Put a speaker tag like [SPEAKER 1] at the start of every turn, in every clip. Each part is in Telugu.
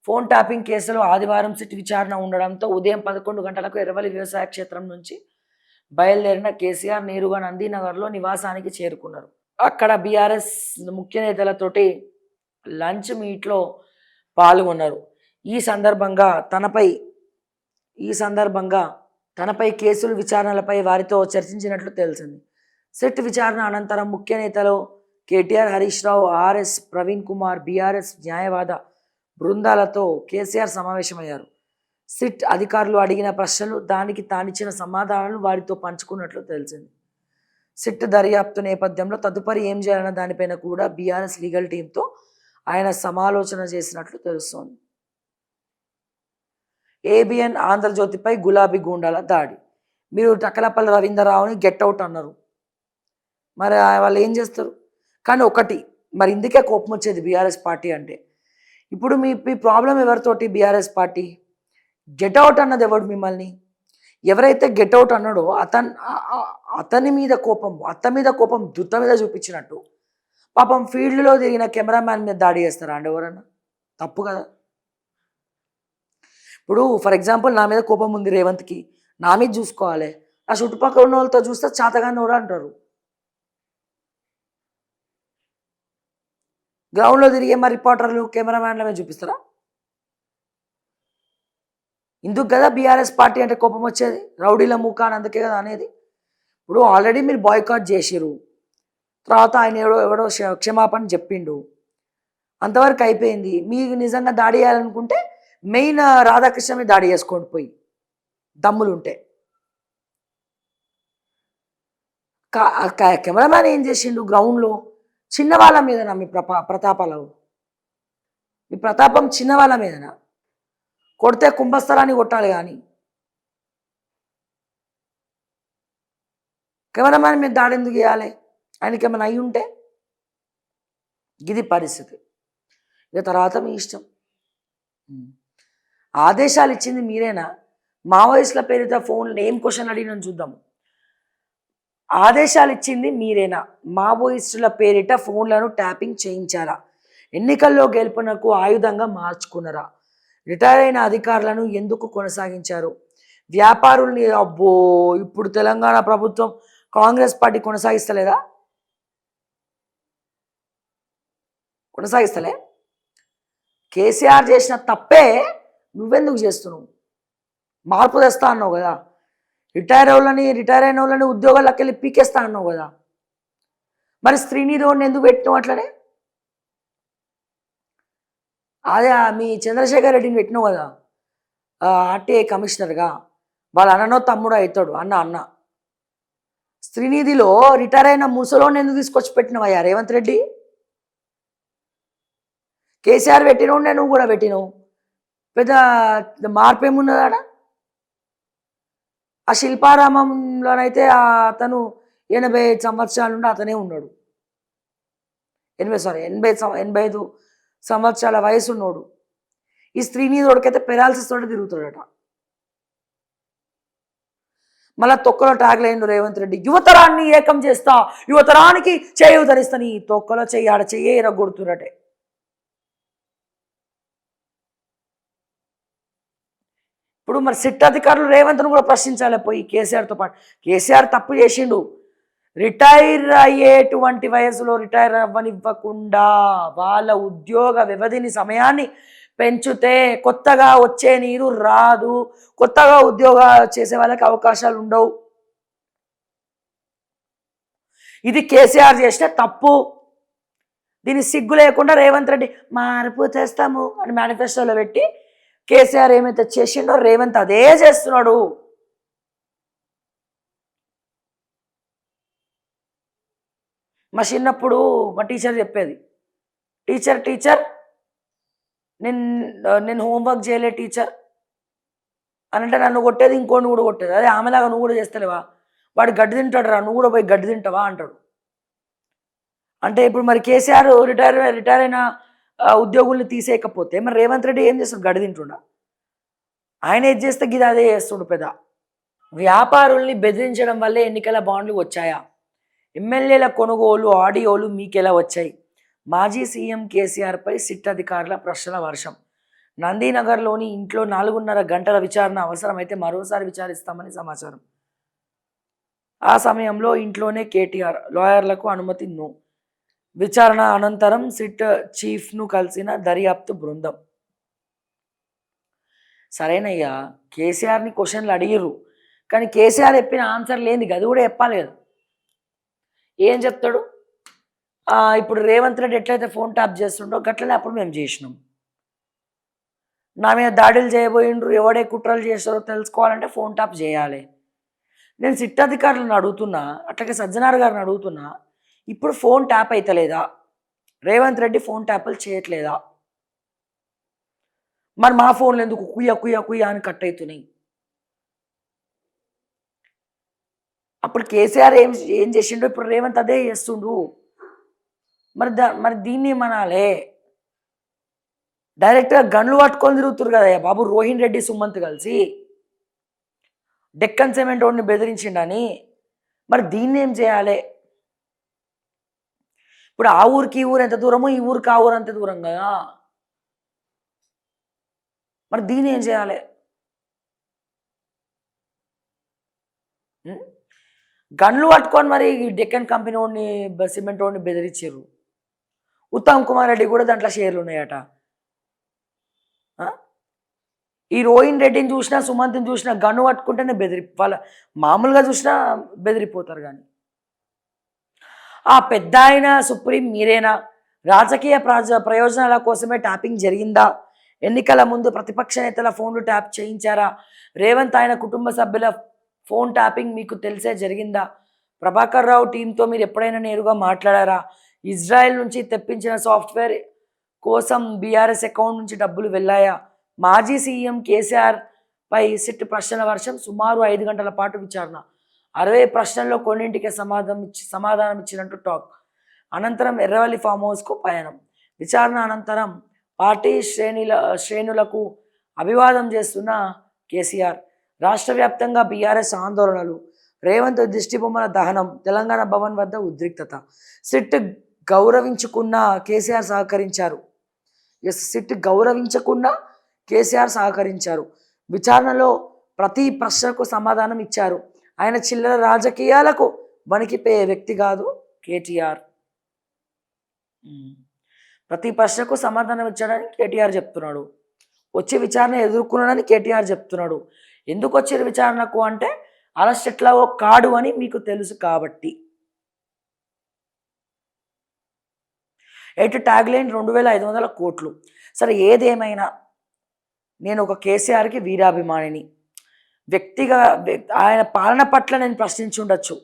[SPEAKER 1] ఫోన్ ట్యాపింగ్ కేసులో ఆదివారం సిట్ విచారణ ఉండడంతో ఉదయం 11 గంటలకు ఎర్రవల్లి వ్యవసాయ క్షేత్రం నుంచి బయలుదేరిన కేసీఆర్ నేరుగా నందీనగర్లో నివాసానికి చేరుకున్నారు. అక్కడ బీఆర్ఎస్ ముఖ్య నేతలతోటి లంచ్ మీట్లో పాల్గొన్నారు. ఈ సందర్భంగా తనపై కేసులు విచారణలపై వారితో చర్చించినట్లు తెలిసింది. సిట్ విచారణ అనంతరం ముఖ్య నేతలు కేటీఆర్, హరీష్ రావు, ఆర్ఎస్ ప్రవీణ్ కుమార్, బీఆర్ఎస్ న్యాయవాద బృందాలతో కేసీఆర్ సమావేశమయ్యారు. సిట్ అధికారులు అడిగిన ప్రశ్నలు, దానికి తానిచ్చిన సమాధానాలు వారితో పంచుకున్నట్లు తెలిసింది. సిట్ దర్యాప్తు నేపథ్యంలో తదుపరి ఏం చేయాలన్న దానిపైన కూడా బీఆర్ఎస్ లీగల్ టీంతో ఆయన సమాలోచన చేసినట్లు తెలుస్తోంది. ఏబిఎన్ ఆంధ్రజ్యోతిపై గులాబీ గూండాల దాడి. మీరు టకలపల్లి రవీంద్రరావుని గెట్అవుట్ అన్నారు, మరి వాళ్ళు ఏం చేస్తారు? కానీ ఒకటి, మరి ఇందుకే కోపం వచ్చేది బీఆర్ఎస్ పార్టీ అంటే. ఇప్పుడు మీ ప్రాబ్లం ఎవరితోటి? BRS party. గెట్అవుట్ అన్నది ఎవడు? మిమ్మల్ని. ఎవరైతే గెట్అవుట్ అన్నాడో అతని మీద కోపం దుత్త మీద చూపించినట్టు పాపం ఫీల్డ్లో తిరిగిన కెమెరామ్యాన్ మీద దాడి చేస్తారా అండి ఎవరన్నా? తప్పు కదా. ఇప్పుడు ఫర్ ఎగ్జాంపుల్ నా మీద కోపం ఉంది రేవంత్కి, నా మీద చూసుకోవాలి. ఆ చుట్టుపక్కల ఉన్న వాళ్ళతో చూస్తే చాతగాని కూడా అంటారు. గ్రౌండ్లో తిరిగే మా రిపోర్టర్లు కెమెరామ్యాన్ల మీద చూపిస్తారా? ఇందుకు కదా బీఆర్ఎస్ పార్టీ అంటే కోపం వచ్చేది, రౌడీల మూక అని అందుకే కదా అనేది. ఇప్పుడు ఆల్రెడీ మీరు బాయ్కాట్ చేసిరు, తర్వాత ఆయన ఎవడో క్షమాపణ చెప్పిండు, అంతవరకు అయిపోయింది. మీకు నిజంగా దాడి చేయాలనుకుంటే మెయిన్ రాధాకృష్ణ మీద దాడి చేసుకోండి పోయి, దమ్ములుంటే. కెమెరామ్యాన్ ఏం చేసిండు గ్రౌండ్లో? చిన్నవాళ్ళ మీదనా మీ ప్రతాపాలు? మీ ప్రతాపం చిన్నవాళ్ళ మీదనా? కొడితే కుంభస్థలాన్ని కొట్టాలి కానీ కెమెరామ్యాన్ మీద దాడి ఎందుకు చేయాలి? ఆయనకి ఏమైనా అయి ఉంటే. ఇది పరిస్థితి. ఇక తర్వాత మీ ఇష్టం. ఆదేశాలు ఇచ్చింది మీరేనా? మావోయిస్టుల పేరుతో ఫోన్లు ఏం క్వశ్చన్ అడిగిన చూద్దాము. ఆదేశాలు ఇచ్చింది మీరేనా? మావోయిస్టుల పేరిట ఫోన్లను ట్యాపింగ్ చేయించారా? ఎన్నికల్లో గెలుపునకు ఆయుధంగా మార్చుకున్నారా? రిటైర్ అయిన అధికారులను ఎందుకు కొనసాగించారు? వ్యాపారుల్ని అబ్బో ఇప్పుడు తెలంగాణ ప్రభుత్వం కాంగ్రెస్ పార్టీ కొనసాగిస్తలేదా? కొనసాగిస్తలే. కేసీఆర్ చేసిన తప్పే నువ్వెందుకు చేస్తున్నావు? మార్పు తెస్తా అన్నావు కదా. రిటైర్ అయిన వాళ్ళని ఉద్యోగాలకు వెళ్ళి పీకేస్తా అన్నావు కదా. మరి శ్రీనిధి వాడిని ఎందుకు పెట్టినావు అట్లనే? అదే మీ చంద్రశేఖర్ రెడ్డిని పెట్టినావు కదా ఆర్టీఐ కమిషనర్గా. వాళ్ళ అన్ననో తమ్ముడు అవుతాడు, అన్న. శ్రీనిధిలో రిటైర్ అయిన ముసలోని ఎందుకు తీసుకొచ్చి పెట్టినవయ్యా రేవంత్ రెడ్డి? కేసీఆర్ పెట్టినవు, నువ్వు కూడా పెట్టినావు. పెద్ద మార్పు ఏమున్నదాడ? ఆ శిల్పారామంలోనైతే అతను 85 సంవత్సరాల నుండి అతనే ఉన్నాడు. 85 సంవత్సరాల వయసు ఉన్నాడు. ఈ శ్రీనిధోడికైతే పెరాలసిస్ తోటి తిరుగుతాడట. మళ్ళా తొక్కలో ట్యాగ్ లైన్ రేవంత్ రెడ్డి, యువతరాన్ని ఏకం చేస్తా, యువతరానికి చేయూతనిస్తా. నీ తొక్కలో చెయ్యాడ చెయ్యే ఎరగొడుతున్నట్టే. ఇప్పుడు మరి సిట్ అధికారులు రేవంత్ను కూడా ప్రశ్నించాలి పోయి కేసీఆర్తో పాటు. కేసీఆర్ తప్పు చేసిండు, రిటైర్ అయ్యేటువంటి వయసులో రిటైర్ అవ్వనివ్వకుండా వాళ్ళ ఉద్యోగ వ్యవధిని సమయాన్ని పెంచుతే కొత్తగా వచ్చే నీరు రాదు, కొత్తగా ఉద్యోగాలు చేసే వాళ్ళకి అవకాశాలు ఉండవు. ఇది కేసీఆర్ చేసిన తప్పు. దీన్ని సిగ్గు లేకుండా రేవంత్ రెడ్డి మార్పు చేస్తాము అని మేనిఫెస్టోలో పెట్టి కేసీఆర్ ఏమైతే చేసిండో రేవంత్ అదే చేస్తున్నాడు. మా చిన్నప్పుడు మా టీచర్ చెప్పేది, టీచర్ నేను హోంవర్క్ చేయలే టీచర్ అని అంటే నన్ను కొట్టేది, ఇంకోని కూడా కొట్టేది. అదే ఆమెలాగా నువ్వు కూడా చేస్తలేవా, వాడు గడ్డి తింటాడు రా, నువ్వు కూడా పోయి గడ్డి తింటావా అంటాడు. అంటే ఇప్పుడు మరి కేసీఆర్ రిటైర్ అయిన ఉద్యోగుల్ని తీసేయకపోతే మరి రేవంత్ రెడ్డి ఏం చేస్తాడు? గడ్డి తింటుండా? ఆయన ఏది చేస్తే గిది అదే చేస్తుండు. పెద్ద వ్యాపారుల్ని బెదిరించడం వల్లే ఎన్నికల బాండ్లు వచ్చాయా? ఎమ్మెల్యేల కొనుగోలు ఆడియోలు మీకెలా వచ్చాయి? మాజీ సీఎం కేసీఆర్పై సిట్ అధికారుల ప్రశ్నల వర్షం. నందీనగర్లోని ఇంట్లో 4.5 గంటల విచారణ అవసరమైతే మరోసారి విచారిస్తామని సమాచారం. ఆ సమయంలో ఇంట్లోనే కేటీఆర్, లాయర్లకు అనుమతి నో. విచారణ అనంతరం సిట్ చీఫ్ను కలిసిన దర్యాప్తు బృందం. సరేనయ్యా, కేసీఆర్ని క్వశ్చన్లు అడిగిర్రు, కానీ కేసీఆర్ చెప్పిన ఆన్సర్ లేని అది కూడా చెప్పాలి కదా. ఏం చెప్తాడు? ఇప్పుడు రేవంత్ రెడ్డి ఎట్లయితే ఫోన్ ట్యాప్ చేస్తుండో గట్లనే అప్పుడు మేము చేసినాం. నా మీద దాడులు చేయబోయిండ్రు, ఎవడే కుట్రలు చేస్తారో తెలుసుకోవాలంటే ఫోన్ ట్యాప్ చేయాలి. నేను సిట్ అధికారులను అడుగుతున్నా, అట్లాగే సజ్జనార్ గారిని అడుగుతున్నా, ఇప్పుడు ఫోన్ ట్యాప్ అవుతలేదా? రేవంత్ రెడ్డి ఫోన్ ట్యాప్లు చేయట్లేదా? మరి మా ఫోన్లు ఎందుకు కుయ్య కుయ్య కుయ్య అని కట్ అవుతున్నాయి? అప్పుడు కేసీఆర్ ఏం చేసిండో ఇప్పుడు రేవంత్ అదే చేస్తుండు. మరి దీన్ని ఏమనాలే? డైరెక్ట్గా గన్లు పట్టుకొని తిరుగుతురు కదా బాబు రోహిన్ రెడ్డి సుమంత్ కలిసి డెక్కన్ సిమెంట్ వాడిని బెదిరించిండని. మరి దీన్ని ఏం చేయాలి? ఇప్పుడు ఆ ఊరికి ఈ ఊరు ఎంత దూరమో ఈ ఊరికి ఆ ఊరు అంత దూరం కదా. మరి దీన్ని ఏం చేయాలి? గన్లు పట్టుకొని మరి డెక్కన్ కంపెనీ వాడిని సిమెంట్ వాడిని బెదిరించారు. ఉత్తమ్ కుమార్ రెడ్డి కూడా దాంట్లో షేర్లు ఉన్నాయట. ఈ రోహిన్ రెడ్డిని చూసినా సుమంత్ని చూసినా గన్ను పట్టుకుంటేనే వాళ్ళ మామూలుగా చూసినా బెదిరిపోతారు. కానీ ఆ పెద్ద ఆయన సుప్రీం మీరేనా? రాజకీయ ప్రయోజనాల కోసమే ట్యాపింగ్ జరిగిందా? ఎన్నికల ముందు ప్రతిపక్ష నేతల ఫోన్లు ట్యాప్ చేయించారా? రేవంత్ ఆయన కుటుంబ సభ్యుల ఫోన్ ట్యాపింగ్ మీకు తెలిసే జరిగిందా? ప్రభాకర్ రావు టీంతో మీరు ఎప్పుడైనా నేరుగా మాట్లాడారా? ఇజ్రాయెల్ నుంచి తెప్పించిన సాఫ్ట్వేర్ కోసం బీఆర్ఎస్ అకౌంట్ నుంచి డబ్బులు వెళ్ళాయా? మాజీ సీఎం కేసీఆర్ పై సిట్ ప్రశ్నల వర్షం, సుమారు 5 గంటల పాటు విచారణ. 60 ప్రశ్నల్లో కొన్నింటికి సమాధానం ఇచ్చినట్టు టాక్. అనంతరం ఎర్రవల్లి ఫామ్ హౌస్కు పయనం. విచారణ అనంతరం పార్టీ శ్రేణులకు అభివాదం చేస్తున్న కేసీఆర్. రాష్ట్ర వ్యాప్తంగా బీఆర్ఎస్ ఆందోళనలు, రేవంత్ దిష్టిబొమ్మల దహనం, తెలంగాణ భవన్ వద్ద ఉద్రిక్తత. సిట్ గౌరవించుకున్న కేసీఆర్ సహకరించారు. సిట్ గౌరవించకుండా కేసీఆర్ సహకరించారు. విచారణలో ప్రతి ప్రశ్నకు సమాధానం ఇచ్చారు. ఆయన చిల్లర రాజకీయాలకు వణికిపోయే వ్యక్తి కాదు కేటీఆర్. ప్రతి ప్రశ్నకు సమాధానం ఇచ్చాడని కేటీఆర్ చెప్తున్నాడు. వచ్చి విచారణ ఎదుర్కొన్నాడని కేటీఆర్ చెప్తున్నాడు. ఎందుకు వచ్చారు విచారణకు అంటే అరెస్ట్ ఎట్లాగో కాడు అని మీకు తెలుసు కాబట్టి. ట్యాగ్ లైన్ 2500 కోట్లు. సరే, ఏదేమైనా నేను ఒక కేసీఆర్కి వీరాభిమానిని. వ్యక్తిగా ఆయన పాలన పట్ల నేను ప్రశ్నించి ఉండొచ్చు,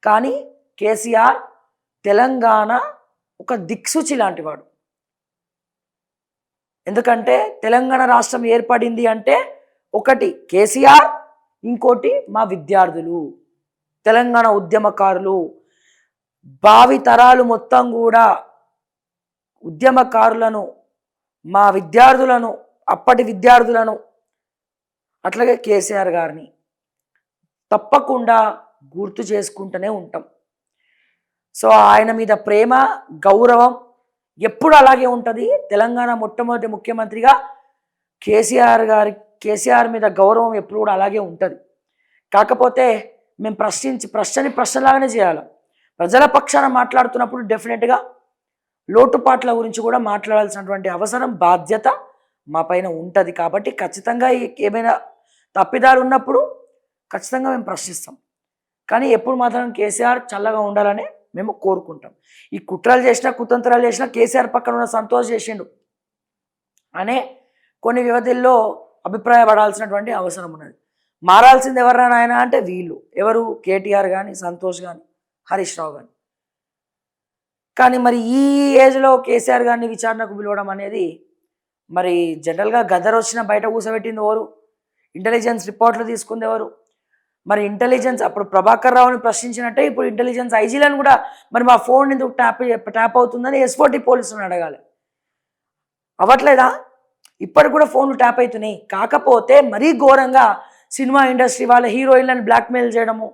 [SPEAKER 1] కానీ కేసీఆర్ తెలంగాణ ఒక దిక్సూచి లాంటివాడు. ఎందుకంటే తెలంగాణ రాష్ట్రం ఏర్పడింది అంటే ఒకటి కేసీఆర్, ఇంకోటి మా విద్యార్థులు, తెలంగాణ ఉద్యమకారులు. భావి తరాలు మొత్తం కూడా ఉద్యమకారులను, మా విద్యార్థులను, అప్పటి విద్యార్థులను, అట్లాగే కేసీఆర్ గారిని తప్పకుండా గుర్తు చేసుకుంటూనే ఉంటాం. సో ఆయన మీద ప్రేమ, గౌరవం ఎప్పుడు అలాగే ఉంటుంది. తెలంగాణ మొట్టమొదటి ముఖ్యమంత్రిగా కేసీఆర్ మీద గౌరవం ఎప్పుడు కూడా అలాగే ఉంటుంది. కాకపోతే మేము ప్రశ్నలాగానే చేయాలి. ప్రజల పక్షాన మాట్లాడుతున్నప్పుడు డెఫినెట్గా లోటుపాట్ల గురించి కూడా మాట్లాడాల్సినటువంటి అవసరం, బాధ్యత మా పైన ఉంటుంది. కాబట్టి ఖచ్చితంగా ఏమైనా తప్పిదాలు ఉన్నప్పుడు ఖచ్చితంగా మేము ప్రశ్నిస్తాం. కానీ ఎప్పుడు మాత్రం కేసీఆర్ చల్లగా ఉండాలని మేము కోరుకుంటాం. ఈ కుట్రలు చేసినా, కుతంత్రాలు చేసినా కేసీఆర్ పక్కన ఉన్న సంతోష్ చేసిండు అనే కొన్ని వ్యవధిల్లో అభిప్రాయపడాల్సినటువంటి అవసరం ఉన్నది. మారాల్సింది ఎవరైనా నాయన అంటే వీళ్ళు ఎవరు? కేటీఆర్ కానీ, సంతోష్ కానీ, హరీష్ రావు కానీ. కానీ మరి ఈ ఏజ్లో కేసీఆర్ గారిని విచారణకు పిలవడం అనేది, మరి జనరల్గా గదర్ వచ్చిన బయట కూర్చోబెట్టింది ఎవరు? ఇంటెలిజెన్స్ రిపోర్ట్లు తీసుకుంది ఎవరు? మరి ఇంటెలిజెన్స్ అప్పుడు ప్రభాకర్ రావుని ప్రశ్నించినట్టే ఇప్పుడు ఇంటెలిజెన్స్ ఐజీలను కూడా మరి మా ఫోన్ ఎందుకు ట్యాప్ అవుతుందని ఎస్ఓటీ పోలీసులను అడగాలి. అవ్వట్లేదా? ఇప్పటికి కూడా ఫోన్లు ట్యాప్ అవుతున్నాయి. కాకపోతే మరీ ఘోరంగా సినిమా ఇండస్ట్రీ వాళ్ళ హీరోయిన్లను బ్లాక్మెయిల్ చేయడము,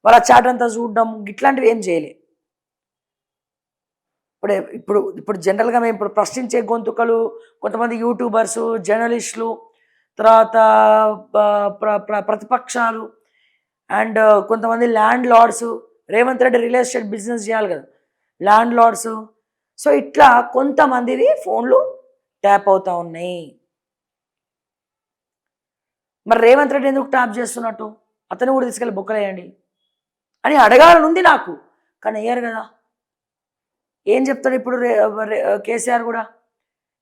[SPEAKER 1] వాళ్ళ చాట్ అంతా చూడడము, ఇట్లాంటివి ఏం చేయలే. ఇప్పుడు జనరల్గా మేము ఇప్పుడు ప్రశ్నించే గొంతుకలు కొంతమంది యూట్యూబర్స్, జర్నలిస్టులు, తర్వాత ప్రతిపక్షాలు అండ్ కొంతమంది landlords. Revanth Reddy real estate business చేయాలి కదా, ల్యాండ్ లార్డ్స్. సో ఇట్లా కొంతమందివి ఫోన్లు ట్యాప్ అవుతా ఉన్నాయి. మరి రేవంత్ రెడ్డి ఎందుకు ట్యాప్ చేస్తున్నట్టు, అతను కూడా తీసుకెళ్ళి బొక్కలేయండి అని అడగాలనుంది నాకు, కానీ అయ్యారు కదా. ఏం చెప్తాడు ఇప్పుడు కేసీఆర్ కూడా?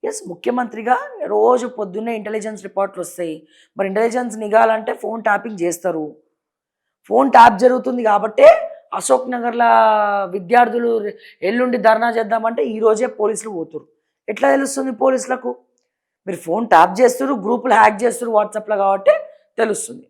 [SPEAKER 1] ఎస్, ముఖ్యమంత్రిగా రోజు పొద్దున్నే ఇంటెలిజెన్స్ రిపోర్ట్లు వస్తాయి. మరి ఇంటెలిజెన్స్ నిఘాలంటే ఫోన్ ట్యాపింగ్ చేస్తారు. ఫోన్ ట్యాప్ జరుగుతుంది కాబట్టే అశోక్ నగర్ల విద్యార్థులు ఎల్లుండి ధర్నా చేద్దామంటే ఈరోజే పోలీసులు పోతురు. ఎట్లా తెలుస్తుంది పోలీసులకు? మీరు ఫోన్ ట్యాప్ చేస్తారు, గ్రూపులు హ్యాక్ చేస్తారు వాట్సాప్లో కాబట్టి తెలుస్తుంది.